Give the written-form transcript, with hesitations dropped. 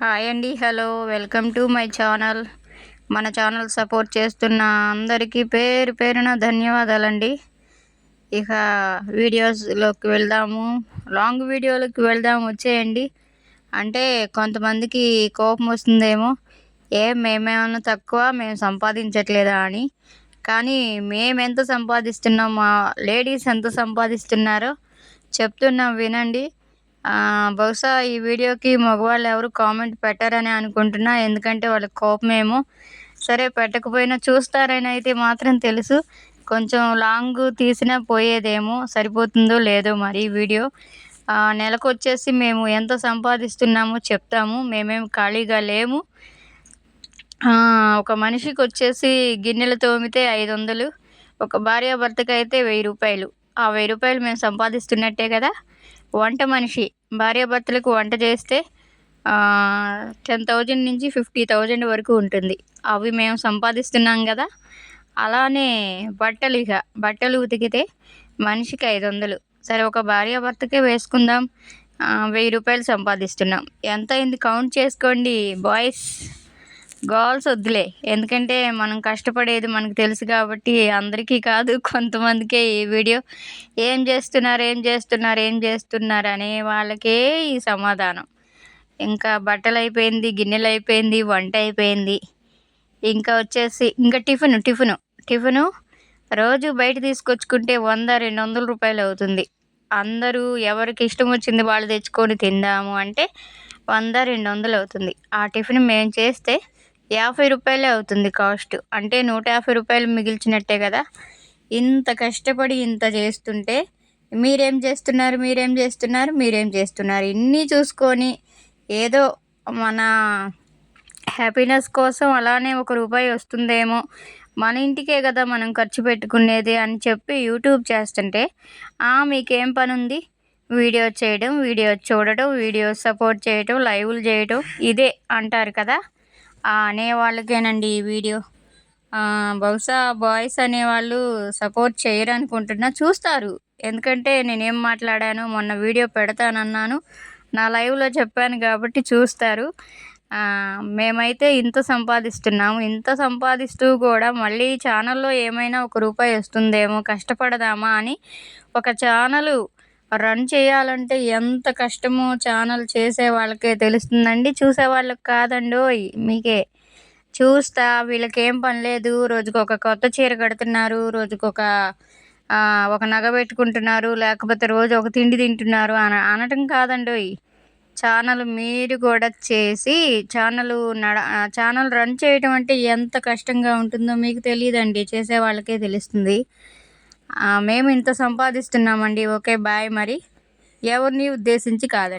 Hi అండి, hello, welcome to my channel. మన channel support చేస్తున్న అందరికీ పేరు పేరున ధన్యవాదాలండి. ఇక వీడియోస్లోకి వెళ్దాము, లాంగ్ వీడియోలోకి వెళ్దాము, వచ్చేయండి. అంటే కొంతమందికి కోపం వస్తుందేమో, మేమేమన్నా తక్కువ, మేము సంపాదించట్లేదా అని. కానీ మేమెంత సంపాదిస్తున్నాం, మా లేడీస్ ఎంత సంపాదిస్తున్నారో చెప్తున్నాం, వినండి. బహుశా ఈ వీడియోకి మగవాళ్ళు ఎవరు కామెంట్ పెట్టరని అనుకుంటున్నా, ఎందుకంటే వాళ్ళకి కోపమేమో. సరే, పెట్టకపోయినా చూస్తారని అయితే మాత్రం తెలుసు. కొంచెం లాంగ్ తీసినా పోయేదేమో, సరిపోతుందో లేదో మరి వీడియో. నెలకొచ్చేసి మేము ఎంత సంపాదిస్తున్నామో చెప్తాము. మేమేం ఖాళీగా లేము. ఒక మనిషికి వచ్చేసి గిన్నెలు తోమితే 500, ఒక భార్యాభర్తకి అయితే 1000 రూపాయలు. ఆ 1000 రూపాయలు మేము సంపాదిస్తున్నట్టే కదా. వంట మనిషి భార్యాభర్తలకు వంట చేస్తే 10,000 నుంచి 50,000 వరకు ఉంటుంది. అవి మేము సంపాదిస్తున్నాం కదా. అలానే బట్టలు ఉతికితే మనిషికి 500. సరే, ఒక భార్యాభర్తకే వేసుకుందాం, 1000 రూపాయలు సంపాదిస్తున్నాం. ఎంత అయింది కౌంట్ చేసుకోండి బాయ్స్. గర్ల్స్ వద్దులే, ఎందుకంటే మనం కష్టపడేది మనకు తెలుసు కాబట్టి అందరికీ కాదు, కొంతమందికే ఈ వీడియో. ఏం చేస్తున్నారు అనే వాళ్ళకే ఈ సమాధానం. ఇంకా బట్టలు అయిపోయింది, గిన్నెలు అయిపోయింది, వంట అయిపోయింది. ఇంకా వచ్చేసి ఇంకా టిఫిను రోజు బయట తీసుకొచ్చుకుంటే 100-200 రూపాయలు అవుతుంది. అందరూ ఎవరికి ఇష్టం వచ్చింది వాళ్ళు తెచ్చుకొని తిందాము అంటే 100-200 అవుతుంది. ఆ టిఫిన్ మేము చేస్తే 50 రూపాయలే అవుతుంది కాస్ట్. అంటే 150 రూపాయలు మిగిల్చినట్టే కదా. ఇంత కష్టపడి ఇంత చేస్తుంటే మీరేం చేస్తున్నారు? ఇన్ని చూసుకొని ఏదో మన హ్యాపీనెస్ కోసం అలానే 1 రూపాయి వస్తుందేమో, మన ఇంటికే కదా మనం ఖర్చు పెట్టుకునేది అని చెప్పి యూట్యూబ్ చేస్తుంటే మీకేం పని ఉంది? వీడియో చేయడం, వీడియో చూడటం, వీడియో సపోర్ట్ చేయటం, లైవ్లు చేయటం, ఇదే అంటారు కదా. అనేవాళ్ళకేనండి ఈ వీడియో. బహుశా బాయ్స్ అనేవాళ్ళు సపోర్ట్ చేయరు అనుకుంటున్నా. చూస్తారు, ఎందుకంటే నేనేం మాట్లాడాను, మొన్న వీడియో పెడతానన్నాను, నా లైవ్లో చెప్పాను కాబట్టి చూస్తారు. మేమైతే ఇంత సంపాదిస్తున్నాము. ఇంత సంపాదిస్తూ కూడా మళ్ళీ ఛానల్లో ఏమైనా 1 రూపాయి వస్తుందేమో, కష్టపడదామా అని. ఒక ఛానల్ రన్ చేయాలంటే ఎంత కష్టమో ఛానల్ చేసే వాళ్ళకే తెలుస్తుందండి, చూసే వాళ్ళకి కాదండోయ్. మీకే చూస్తా, వీళ్ళకేం పని లేదు, రోజుకొక కొత్త చీర కడుతున్నారు, రోజుకొక ఒక నగ పెట్టుకుంటున్నారు, లేకపోతే రోజు ఒక తిండి తింటున్నారు అనటం కాదండోయ్. ఛానల్ మీరు కూడా చేసి ఛానల్ రన్ చేయటం అంటే ఎంత కష్టంగా ఉంటుందో మీకు తెలియదండి, చేసే వాళ్ళకే తెలుస్తుంది. మేము ఇంత సంపాదిస్తున్నామండి. Okay, bye. మరి ఎవరిని ఉద్దేశించి కాదండి.